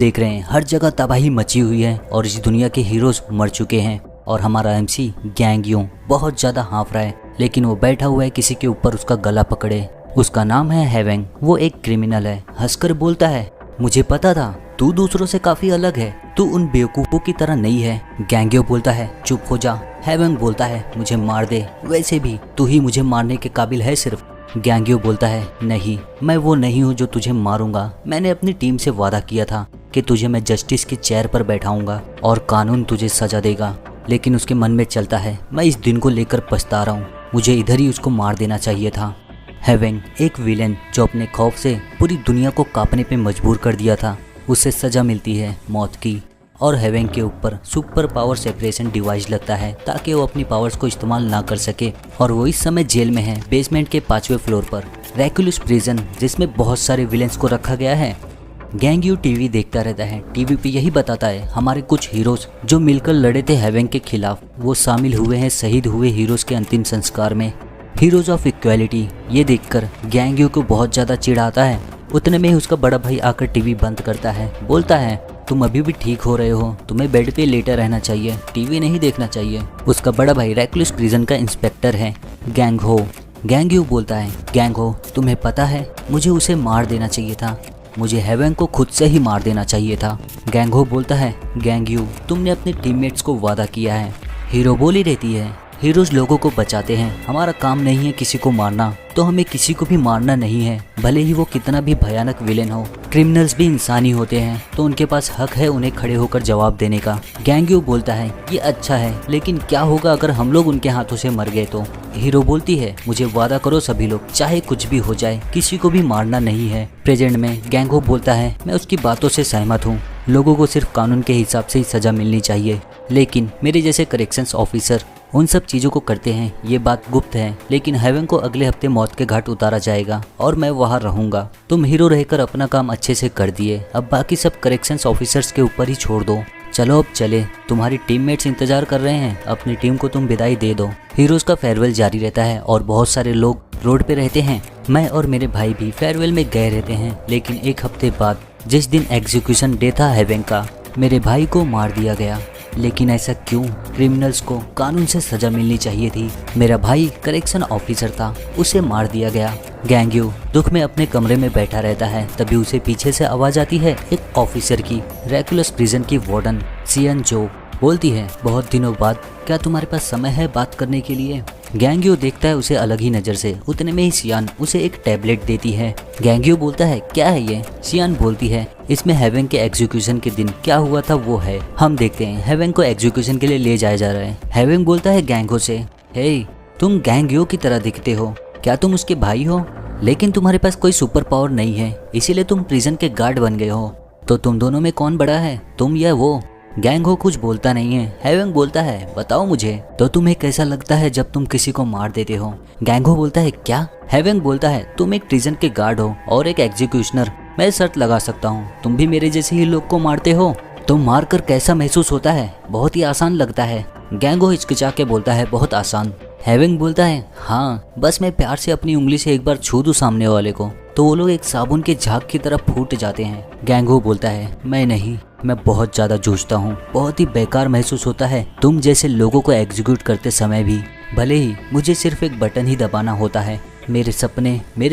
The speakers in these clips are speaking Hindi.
देख रहे हैं हर जगह तबाही मची हुई है और इस दुनिया के हीरोज मर चुके हैं और हमारा एमसी गैंग बहुत ज्यादा हाँफ रहा है, लेकिन वो बैठा हुआ है किसी के ऊपर उसका गला पकड़े। उसका नाम है हेवेंग। वो एक क्रिमिनल है। हंसकर बोलता है, मुझे पता था तू दूसरों से काफी अलग है, तू उन बेवकूफों की तरह नहीं है। गैंग बोलता है, चुप हो जा। हेवेंग बोलता है, मुझे मार दे, वैसे भी तू ही मुझे मारने के काबिल है सिर्फ। गैंग्यो बोलता है, नहीं, मैं वो नहीं हूँ जो तुझे मारूंगा। मैंने अपनी टीम से वादा किया था कि तुझे मैं जस्टिस की चेयर पर बैठाऊंगा और कानून तुझे सजा देगा। लेकिन उसके मन में चलता है, मैं इस दिन को लेकर पछता रहा हूँ, मुझे इधर ही उसको मार देना चाहिए था। हेवेंग एक विलेन जो अपने खौफ से पूरी दुनिया को कांपने पे मजबूर कर दिया था, उसे सजा मिलती है मौत की। और हेवेंग के ऊपर सुपर पावर सेपरेशन डिवाइस लगता है ताकि वो अपनी पावर्स को इस्तेमाल ना कर सके। और वो इस समय जेल में है, बेसमेंट के 5वें फ्लोर पर, रैकुलस प्रिजन, जिसमें बहुत सारे विलेंस को रखा गया है। गैंग टीवी देखता रहता है। टीवी पे यही बताता है हमारे कुछ हीरोज जो मिलकर लड़े थे हेवेंग के खिलाफ, वो शामिल हुए हैं शहीद हुए हीरोज के अंतिम संस्कार में। हीरोज ऑफ इक्वालिटी ये देखकर गैंग को बहुत ज्यादा चिढ़ आता है। उतने में ही उसका बड़ा भाई आकर टीवी बंद करता है, बोलता है, तुम अभी भी ठीक हो रहे हो, तुम्हें बेड पे लेटा रहना चाहिए, टीवी नहीं देखना चाहिए। उसका बड़ा भाई रैकुलस प्रिजन का इंस्पेक्टर है, गैंग बोलता है, गैंग हो तुम्हें पता है मुझे उसे मार देना चाहिए था, मुझे हेवेंग को खुद से ही मार देना चाहिए था। गैंग बोलता है, गैंग तुमने अपने टीममेट्स को वादा किया है। हीरो बोली रहती है, हीरोज लोगों को बचाते हैं, हमारा काम नहीं है किसी को मारना, तो हमें किसी को भी मारना नहीं है, भले ही वो कितना भी भयानक विलेन हो। क्रिमिनल्स भी इंसानी होते हैं, तो उनके पास हक है उन्हें खड़े होकर जवाब देने का। गैंग बोलता है, ये अच्छा है, लेकिन क्या होगा अगर हम लोग उनके हाथों से मर गए तो? हीरो बोलती है, मुझे वादा करो सभी लोग, चाहे कुछ भी हो जाए, किसी को भी मारना नहीं है। प्रेजेंट में गैंग बोलता है, मैं उसकी बातों से सहमत हूँ, लोगों को सिर्फ कानून के हिसाब से ही सजा मिलनी चाहिए, लेकिन मेरे जैसे करेक्शंस ऑफिसर उन सब चीज़ों को करते हैं, ये बात गुप्त है। लेकिन हेवेंग को अगले हफ्ते मौत के घाट उतारा जाएगा और मैं वहाँ रहूँगा। तुम हीरो रहकर अपना काम अच्छे से कर दिए, अब बाकी सब करेक्शंस ऑफिसर्स के ऊपर ही छोड़ दो। चलो अब चले, तुम्हारी टीममेट्स इंतजार कर रहे हैं, अपनी टीम को तुम विदाई दे दो। हीरोज का फेयरवेल जारी रहता है और बहुत सारे लोग रोड पे रहते हैं। मैं और मेरे भाई भी फेयरवेल में गए रहते हैं, लेकिन एक हफ्ते बाद जिस दिन एग्जीक्यूशन डे था हेवेंग का, मेरे भाई को मार दिया गया। लेकिन ऐसा क्यों? क्रिमिनल्स को कानून से सजा मिलनी चाहिए थी। मेरा भाई करेक्शन ऑफिसर था, उसे मार दिया गया। गैंग दुख में अपने कमरे में बैठा रहता है, तभी उसे पीछे से आवाज आती है एक ऑफिसर की। रैकुलस प्रिजन की वार्डन सियन जो बोलती है, बहुत दिनों बाद क्या तुम्हारे पास समय है बात करने के लिए? गैंग देखता है उसे अलग ही नज़र से। उतने में ही सियान उसे एक टैबलेट देती है। गैंग बोलता है, क्या है ये? सियान बोलती है, इसमें हेवेंग के एग्जीक्यूशन के दिन क्या हुआ था वो है। हम देखते हैं हेवेंग को एग्जीक्यूशन के लिए ले जाया जा रहा है। हेवेंग बोलता है गैंग से, हे तुम गैंग की तरह दिखते हो, क्या तुम उसके भाई हो? लेकिन तुम्हारे पास कोई सुपर पावर नहीं है, इसीलिए तुम प्रिजन के गार्ड बन गए हो। तो तुम दोनों में कौन बड़ा है, तुम या वो? गैंग कुछ बोलता नहीं है। हेवेंग बोलता है, बताओ मुझे, तो तुम्हें कैसा लगता है जब तुम किसी को मार देते हो? गैंग बोलता है, क्या? हेवेंग बोलता है, तुम एक प्रिजन के गार्ड हो और एक एग्जीक्यूशनर, मैं शर्त लगा सकता हूँ तुम भी मेरे जैसे ही लोग को मारते हो। तुम मारकर कैसा महसूस होता है? बहुत ही आसान लगता है। गैंग हिचकिचा के बोलता है, बहुत आसान। हेवेंग बोलता है, हाँ, बस मैं प्यार से अपनी उंगली से एक बार छू दूं सामने वाले को तो वो लोग एक साबुन के झाग की तरह फूट जाते हैं। गैंग बोलता है, मैं नहीं, मैं बहुत ज्यादा जूझता हूँ, बहुत ही बेकार महसूस होता है तुम जैसे लोगों को एग्जीक्यूट करते समय भी, भले ही मुझे सिर्फ एक बटन ही दबाना होता है, मेरे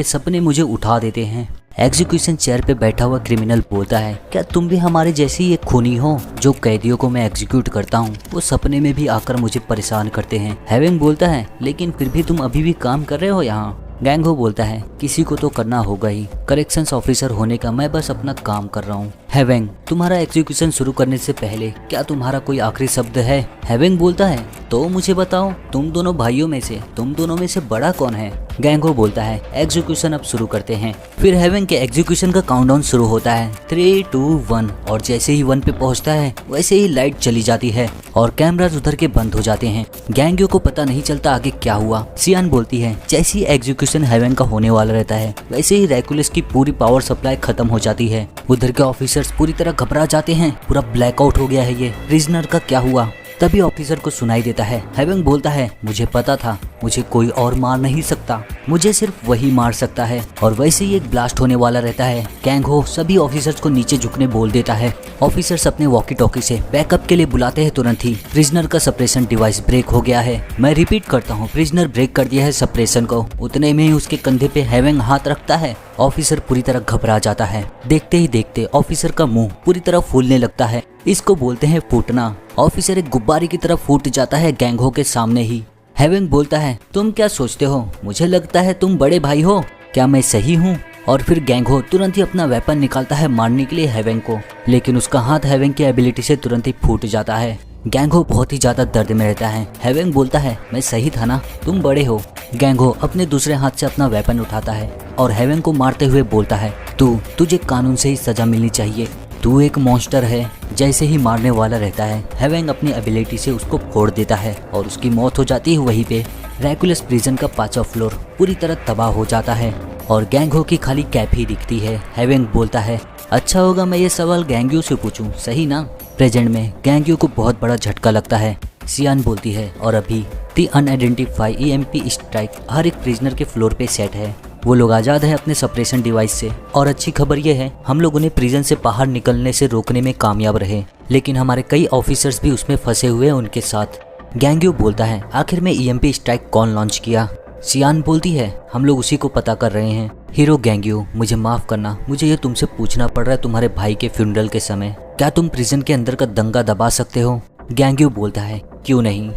सपने मुझे उठा देते हैं। एग्जीक्यूशन चेयर पे बैठा हुआ क्रिमिनल बोलता है, क्या तुम भी हमारे जैसी एक खूनी हो? जो कैदियों को मैं एग्जीक्यूट करता हूँ वो सपने में भी आकर मुझे परेशान करते हैं। हेवेंग बोलता है, लेकिन फिर भी तुम अभी भी काम कर रहे हो यहाँ? गैंग बोलता है, किसी को तो करना होगा ही, करेक्शंस ऑफिसर होने का मैं बस अपना काम कर रहा हूँ। हेवेंग, तुम्हारा एग्जीक्यूशन शुरू करने से पहले क्या तुम्हारा कोई आखिरी शब्द है? हेवेंग बोलता है, तो मुझे बताओ, तुम दोनों भाइयों में से बड़ा कौन है? गैंग बोलता है, एग्जीक्यूशन अब शुरू करते हैं। फिर हेवेंग के एग्जीक्यूशन का काउंटडाउन शुरू होता है, 3, 2, 1, और जैसे ही 1 पे पहुंचता है वैसे ही लाइट चली जाती है और कैमराज उधर के बंद हो जाते हैं। गैंग को पता नहीं चलता आगे क्या हुआ। सियान बोलती है, जैसे ही एग्जीक्यूशन हेवेंग का होने वाला रहता है वैसे ही रैकुलस की पूरी पावर सप्लाई खत्म हो जाती है। उधर के ऑफिसर्स पूरी तरह घबरा जाते हैं, पूरा ब्लैकआउट हो गया है, ये प्रिजनर का क्या हुआ? तभी ऑफिसर को सुनाई देता है। हेवेंग बोलता है, मुझे पता था, मुझे कोई और मार नहीं सकता, मुझे सिर्फ वही मार सकता है। और वैसे ही एक ब्लास्ट होने वाला रहता है। गैंग हो सभी ऑफिसर्स को नीचे झुकने बोल देता है। ऑफिसर्स अपने वॉकी टॉकी से बैकअप के लिए बुलाते हैं। तुरंत ही प्रिजनर का सप्रेशन डिवाइस ब्रेक हो गया है। मैं रिपीट करता हूँ, प्रिजनर ब्रेक कर दिया है सप्रेशन को। उतने में ही उसके कंधे पे हेवेंग हाथ रखता है। ऑफिसर पूरी तरह घबरा जाता है। देखते ही देखते ऑफिसर का मुंह पूरी तरह फूलने लगता है। इसको बोलते हैं फूटना। ऑफिसर एक गुब्बारे की तरह फूट जाता है गैंग हो के सामने ही। हेवेंग बोलता है, तुम क्या सोचते हो, मुझे लगता है तुम बड़े भाई हो, क्या मैं सही हूँ? और फिर गैंग हो तुरंत ही अपना वेपन निकालता है मारने के लिए हेवेंग को, लेकिन उसका हाथ हेवेंग की एबिलिटी से तुरंत ही फूट जाता है। गैंग हो बहुत ही ज्यादा दर्द में रहता है। हेवेंग बोलता है, मैं सही था ना, तुम बड़े हो। गैंग हो अपने दूसरे हाथ से अपना वेपन उठाता है और हेवेंग को मारते हुए बोलता है, तुझे कानून से ही सजा मिलनी चाहिए, तू एक मॉन्स्टर है। जैसे ही मारने वाला रहता है, हेवेंग अपनी एबिलिटी से उसको फोड़ देता है और उसकी मौत हो जाती है वहीं पे। रेगुलस प्रिजन का 5वां फ्लोर पूरी तरह तबाह हो जाता है और गैंग हो की खाली कैप ही दिखती है। हेवेंग बोलता है, अच्छा होगा मैं ये सवाल गैंग्यू से पूछूं, सही ना? प्रेजेंट में गैंग्यू को बहुत बड़ा झटका लगता है। सियान बोलती है, और अभी दी अनआइडेंटिफाई EMP स्ट्राइक हर एक प्रिजनर के फ्लोर पे सेट है। वो लोग आज़ाद हैं अपने सप्रेशन डिवाइस से। और अच्छी खबर ये है, हम लोग उन्हें प्रिजन से बाहर निकलने से रोकने में कामयाब रहे, लेकिन हमारे कई ऑफिसर्स भी उसमें फंसे हुए हैं उनके साथ। गैंग्यू बोलता है, आखिर में EMP स्ट्राइक कौन लॉन्च किया? सियान बोलती है, हम लोग उसी को पता कर रहे हैं। हीरो गैंग्यू, मुझे माफ करना, मुझे ये तुमसे पूछना पड़ रहा है तुम्हारे भाई के फ्यूनरल के समय, क्या तुम प्रिजन के अंदर का दंगा दबा सकते हो? गैंग्यू बोलता है, क्यों नहीं,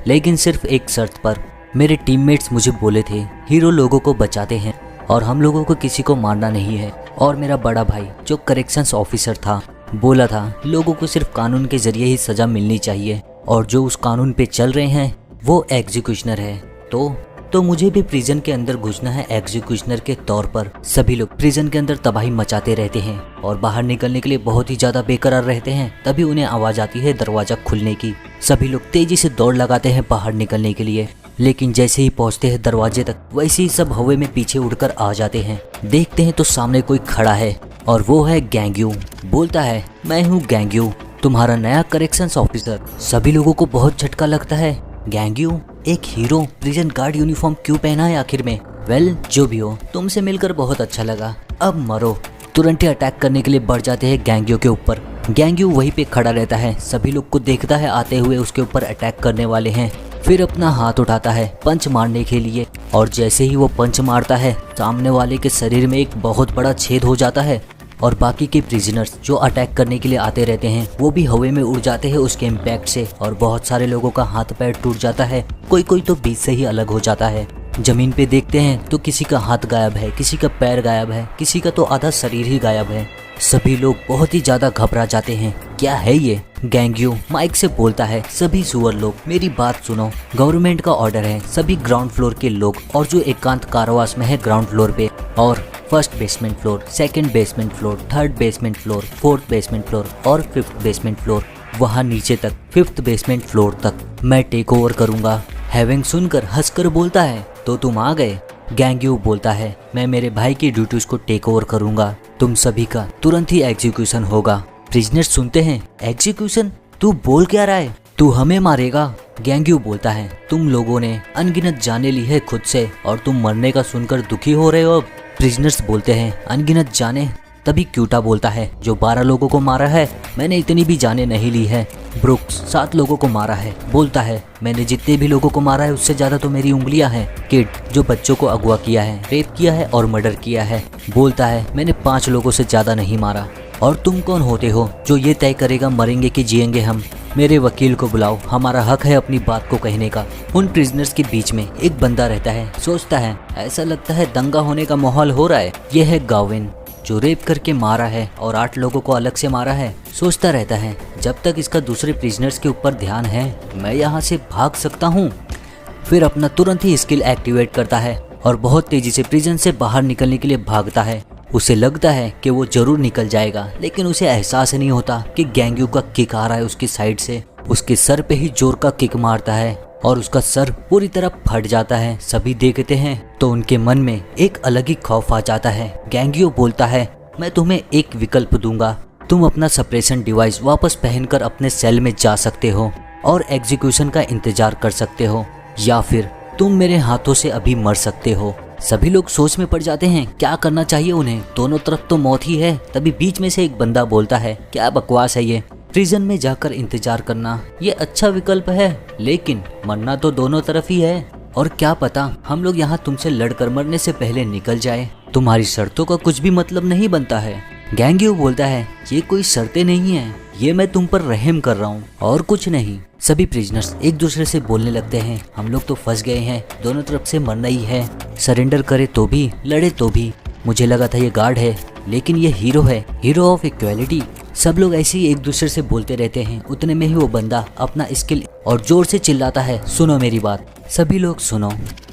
लेकिन सिर्फ एक शर्त पर। मेरे टीममेट्स मुझे बोले थे हीरो लोगों को बचाते हैं और हम लोगों को किसी को मारना नहीं है। और मेरा बड़ा भाई जो करेक्शंस ऑफिसर था, बोला था लोगों को सिर्फ कानून के जरिए ही सजा मिलनी चाहिए, और जो उस कानून पे चल रहे हैं वो एग्जीक्यूशनर है। तो मुझे भी प्रिजन के अंदर घुसना है एग्जीक्यूशनर के तौर पर। सभी लोग प्रिजन के अंदर तबाही मचाते रहते हैं और बाहर निकलने के लिए बहुत ही ज्यादा बेकरार रहते हैं। तभी उन्हें आवाज आती है दरवाजा खुलने की। सभी लोग तेजी से दौड़ लगाते हैं बाहर निकलने के लिए, लेकिन जैसे ही पहुंचते हैं दरवाजे तक, वैसे ही सब हवा में पीछे उड़कर आ जाते हैं। देखते हैं तो सामने कोई खड़ा है और वो है गैंग्यू। बोलता है, मैं हूँ गैंग्यू, तुम्हारा नया करेक्शंस ऑफिसर। सभी लोगों को बहुत झटका लगता है। गैंग्यू, एक हीरो प्रिजन गार्ड यूनिफॉर्म क्यों पहना है आखिर में? वेल, जो भी हो, तुमसे मिलकर बहुत अच्छा लगा, अब मरो। तुरंत ही अटैक करने के लिए बढ़ जाते हैं गैंग्यू के ऊपर। गैंग्यू वहीं पे खड़ा रहता है, सभी लोग को देखता है आते हुए उसके ऊपर अटैक करने वाले हैं। फिर अपना हाथ उठाता है पंच मारने के लिए, और जैसे ही वो पंच मारता है, सामने वाले के शरीर में एक बहुत बड़ा छेद हो जाता है और बाकी के प्रिजनर्स जो अटैक करने के लिए आते रहते हैं वो भी हवा में उड़ जाते हैं उसके इम्पैक्ट से, और बहुत सारे लोगों का हाथ पैर टूट जाता है। कोई तो बीच से ही अलग हो जाता है। जमीन पे देखते हैं तो किसी का हाथ गायब है, किसी का पैर गायब है, किसी का तो आधा शरीर ही गायब है। सभी लोग बहुत ही ज्यादा घबरा जाते हैं। क्या है ये? गैंग्यू माइक से बोलता है, सभी सुअर लोग मेरी बात सुनो, गवर्नमेंट का ऑर्डर है, सभी ग्राउंड फ्लोर के लोग और जो एकांत कारावास में है ग्राउंड फ्लोर पे, और first basement floor, second basement floor, third basement floor, fourth basement floor और फिफ्थ बेसमेंट फ्लोर, वहाँ नीचे तक फिफ्थ बेसमेंट फ्लोर तक मैं टेक ओवर करूंगा। हेवेंग सुनकर हंसकर बोलता है, तो तुम आ गए? गैंग्यू बोलता है, मैं मेरे भाई की ड्यूटीज को टेक ओवर करूंगा, तुम सभी का तुरंत ही एग्जीक्यूशन होगा। प्रिजनर्स सुनते हैं, एग्जीक्यूशन? तू बोल क्या रहा है? तू हमें मारेगा? गैंग्यू बोलता है, तुम लोगों ने अनगिनत जाने ली है खुद से और तुम मरने का सुनकर दुखी हो रहे हो अब। प्रिजनर्स बोलते हैं, अनगिनत जाने? तभी क्यूटा बोलता है, जो 12 लोगों को मारा है, मैंने इतनी भी जाने नहीं ली है। ब्रुक्स 7 लोगों को मारा है। बोलता है, मैंने जितने भी लोगों को मारा है उससे ज्यादा तो मेरी उंगलियां हैं। किड, जो बच्चों को अगवा किया है, रेप किया है और मर्डर किया है। बोलता है, मैंने 5 लोगों से ज्यादा नहीं मारा। और तुम कौन होते हो जो ये तय करेगा मरेंगे कि जिएंगे हम? मेरे वकील को बुलाओ, हमारा हक है अपनी बात को कहने का। उन प्रिजनर्स के बीच में एक बंदा रहता है, सोचता है, ऐसा लगता है दंगा होने का माहौल हो रहा है। यह है गाविन, जो रेप करके मारा है और 8 लोगों को अलग से मारा है। सोचता रहता है, जब तक इसका दूसरे प्रिजनर्स के ऊपर ध्यान है, मैं यहाँ से भाग सकता हूँ। फिर अपना तुरंत ही स्किल एक्टिवेट करता है और बहुत तेजी से प्रिजन से बाहर निकलने के लिए भागता है। उसे लगता है कि वो जरूर निकल जाएगा, लेकिन उसे एहसास नहीं होता कि गैंग्यू का किक आ रहा है उसकी साइड से। उसके सर पे ही जोर का किक मारता है और उसका सर पूरी तरह फट जाता है। सभी देखते हैं तो उनके मन में एक अलग ही खौफ आ जाता है। गैंग्यू बोलता है, मैं तुम्हें एक विकल्प दूंगा, तुम अपना सप्रेशन डिवाइस वापस पहनकर अपने सेल में जा सकते हो। और एग्जीक्यूशन का इंतजार कर सकते हो, या फिर तुम मेरे हाथों से अभी मर सकते हो। सभी लोग सोच में पड़ जाते हैं क्या करना चाहिए उन्हें, दोनों तरफ तो मौत ही है। तभी बीच में से एक बंदा बोलता है, क्या बकवास है ये, प्रिजन में जाकर इंतजार करना ये अच्छा विकल्प है, लेकिन मरना तो दोनों तरफ ही है। और क्या पता हम लोग यहाँ तुमसे लड़कर मरने से पहले निकल जाए, तुम्हारी शर्तों का कुछ भी मतलब नहीं बनता है। गैंग्यू बोलता है, ये कोई शर्तें नहीं है, ये मैं तुम पर रहम कर रहा हूँ और कुछ नहीं। सभी प्रिजनर्स एक दूसरे से बोलने लगते हैं, हम लोग तो फंस गए हैं, दोनों तरफ से मरना ही है, सरेंडर करे तो भी, लड़े तो भी। मुझे लगा था ये गार्ड है, लेकिन ये हीरो है, हीरो ऑफ इक्वालिटी। सब लोग ऐसे ही एक दूसरे से बोलते रहते हैं। उतने में ही वो बंदा अपना स्किल और जोर से चिल्लाता है, सुनो मेरी बात, सभी लोग सुनो,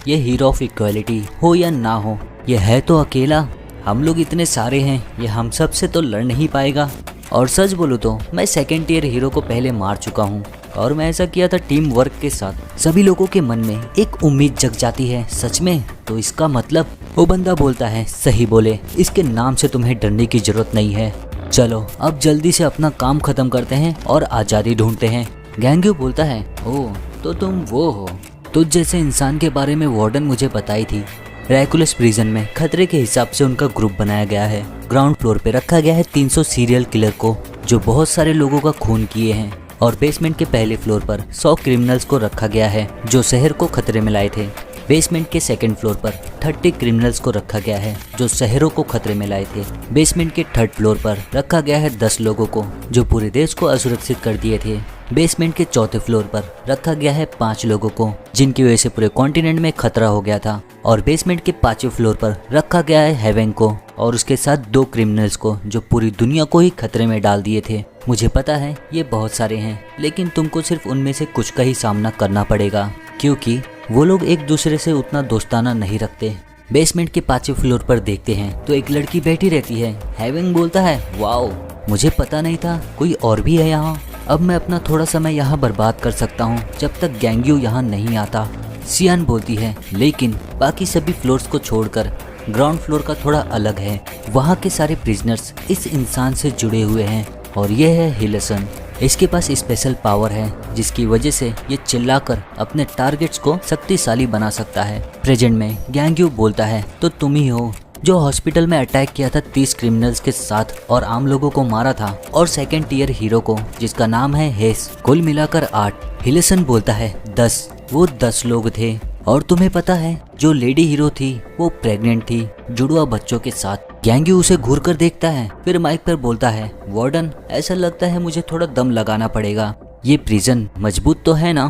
ये हीरो ऑफ इक्वालिटी हो या ना हो, ये है तो अकेला, हम लोग इतने सारे हैं, ये हम सब से तो लड़ नहीं पाएगा। और सच बोलूं तो मैं सेकेंड टियर हीरो को पहले मार चुका हूँ, और मैं ऐसा किया था टीम वर्क के साथ। सभी लोगों के मन में एक उम्मीद जग जाती है, सच में तो इसका मतलब। वो बंदा बोलता है, सही बोले, इसके नाम से तुम्हें डरने की जरूरत नहीं है, चलो अब जल्दी से अपना काम खत्म करते हैं और आज़ादी ढूंढते हैं। गैंग्यू बोलता है, ओह तो तुम वो हो, तुझ जैसे इंसान के बारे में वार्डन मुझे बताई थी। रैकुलस प्रिजन में खतरे के हिसाब से उनका ग्रुप बनाया गया है। ग्राउंड फ्लोर पे रखा गया है 300 सीरियल किलर को, जो बहुत सारे लोगों का खून किए हैं, और बेसमेंट के पहले फ्लोर पर 100 क्रिमिनल्स को रखा गया है जो शहर को खतरे में लाए थे। बेसमेंट के सेकंड फ्लोर पर 30 क्रिमिनल्स को रखा गया है जो शहरों को खतरे में लाए थे। बेसमेंट के थर्ड फ्लोर पर रखा गया है 10 लोगों को जो पूरे देश को असुरक्षित कर दिए थे। बेसमेंट के चौथे फ्लोर पर रखा गया है 5 लोगों को जिनकी वजह से पूरे कॉन्टिनेंट में खतरा हो गया था। और बेसमेंट के 5वें फ्लोर पर रखा गया है हेवेन को और उसके साथ 2 क्रिमिनल्स को जो पूरी दुनिया को ही खतरे में डाल दिए थे। मुझे पता है ये बहुत सारे हैं, लेकिन तुमको सिर्फ उनमें से कुछ का ही सामना करना पड़ेगा, क्योंकि वो लोग एक दूसरे से उतना दोस्ताना नहीं रखते। बेसमेंट के 5वें फ्लोर पर देखते हैं तो एक लड़की बैठी रहती है। हेवेन बोलता है, वाओ, मुझे पता नहीं था कोई और भी है यहाँ। अब मैं अपना थोड़ा समय यहाँ बर्बाद कर सकता हूँ जब तक गैंग्यू यहाँ नहीं आता। सियान बोलती है, लेकिन बाकी सभी फ्लोर्स को छोड़कर ग्राउंड फ्लोर का थोड़ा अलग है, वहाँ के सारे प्रिजनर्स इस इंसान से जुड़े हुए हैं और ये है हिलेसन। इसके पास स्पेशल पावर है जिसकी वजह से ये चिल्लाकर अपने टारगेट्स को शक्तिशाली बना सकता है। प्रेजेंट में गैंग्यू बोलता है, तो तुम ही हो जो हॉस्पिटल में अटैक किया था 30 क्रिमिनल्स के साथ और आम लोगों को मारा था, और सेकंड टियर हीरो को जिसका नाम है हेस। कुल मिलाकर 8। हिलेसन बोलता है, 10, वो 10 लोग थे। और तुम्हें पता है जो लेडी हीरो थी वो प्रेग्नेंट थी जुड़वा बच्चों के साथ। गैंग्यू उसे घूर कर देखता है, फिर माइक पर बोलता है, वार्डन ऐसा लगता है मुझे थोड़ा दम लगाना पड़ेगा, ये प्रिजन मजबूत तो है ना।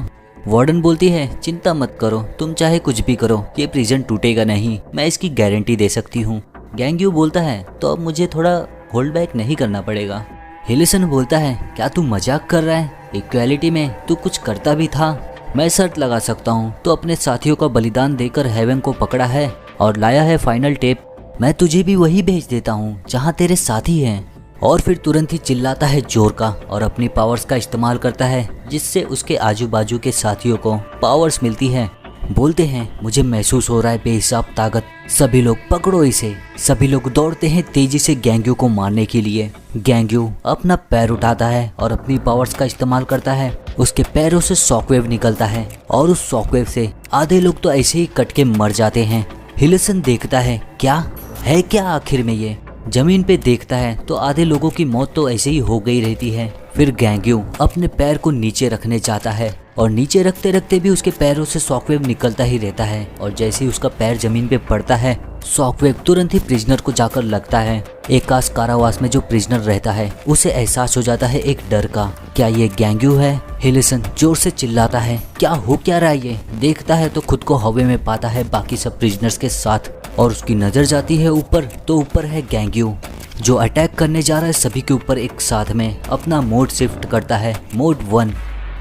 वार्डन बोलती है, चिंता मत करो, तुम चाहे कुछ भी करो, ये प्रिजन टूटेगा नहीं, मैं इसकी गारंटी दे सकती हूँ। गैंग्यू बोलता है, तो अब मुझे थोड़ा होल्ड बैक नहीं करना पड़ेगा। हिलेसन बोलता है, क्या तू मजाक कर रहा है, इक्वालिटी में तू कुछ करता भी था। मैं शर्त लगा सकता हूँ, तो अपने साथियों का बलिदान देकर हेवन को पकड़ा है और लाया है फाइनल टेप, मैं तुझे भी वही भेज देता हूँ जहाँ तेरे साथी हैं। और फिर तुरंत ही चिल्लाता है जोर का और अपनी पावर्स का इस्तेमाल करता है जिससे उसके आजू बाजू के साथियों को पावर्स मिलती है। बोलते हैं, मुझे महसूस हो रहा है बेहिसाब ताकत, सभी लोग पकड़ो इसे। सभी लोग दौड़ते हैं तेजी से गैंग्यू को मारने के लिए। गैंग्यू अपना पैर उठाता है और अपनी पावर्स का इस्तेमाल करता है। उसके पैरों से शॉकवेव निकलता है और उस शॉकवेव से आधे लोग तो ऐसे ही कट के मर जाते हैं। हिलेसन देखता है, क्या है क्या आखिर में ये। जमीन पे देखता है तो आधे लोगों की मौत तो ऐसे ही हो गई रहती है। फिर गैंग्यू अपने पैर को नीचे रखने जाता है और नीचे रखते रखते भी उसके पैरों से शॉकवेव निकलता ही रहता है, और जैसे ही उसका पैर जमीन पे पड़ता है शॉकवेव तुरंत ही प्रिजनर को जाकर लगता है। एकास कारावास में जो प्रिजनर रहता है उसे एहसास हो जाता है एक डर का, क्या ये गैंग्यू है। हिलेसन जोर से चिल्लाता है, क्या हो क्या रहा है ये। देखता है तो खुद को हवा में पाता है बाकी सब प्रिजनर्स के साथ, और उसकी नजर जाती है ऊपर, तो ऊपर है गैंग्यू जो अटैक करने जा रहा है सभी के ऊपर एक साथ में। अपना मोड शिफ्ट करता है, मोड 1।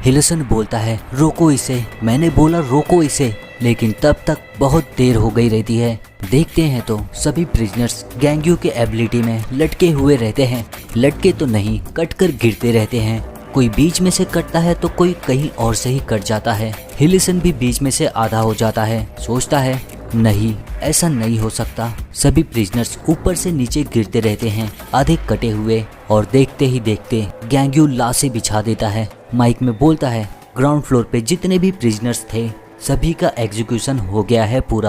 हिलेसन बोलता है, रोको इसे, मैंने बोला रोको इसे, लेकिन तब तक बहुत देर हो गई रहती है। देखते हैं तो सभी प्रिजनर्स गैंग्यू के एबिलिटी में लटके हुए रहते हैं। लटके तो नहीं, कट कर गिरते रहते हैं। कोई बीच में से कटता है तो कोई कहीं और से ही कट जाता है। हिलेसन भी बीच में से आधा हो जाता है। सोचता है, नहीं ऐसा नहीं हो सकता। सभी प्रिजनर्स ऊपर से नीचे गिरते रहते हैं आधे कटे हुए, और देखते ही देखते गैंग्यू लाशें बिछा देता है। माइक में बोलता है, ग्राउंड फ्लोर पे जितने भी प्रिजनर्स थे सभी का एग्जीक्यूशन हो गया है पूरा।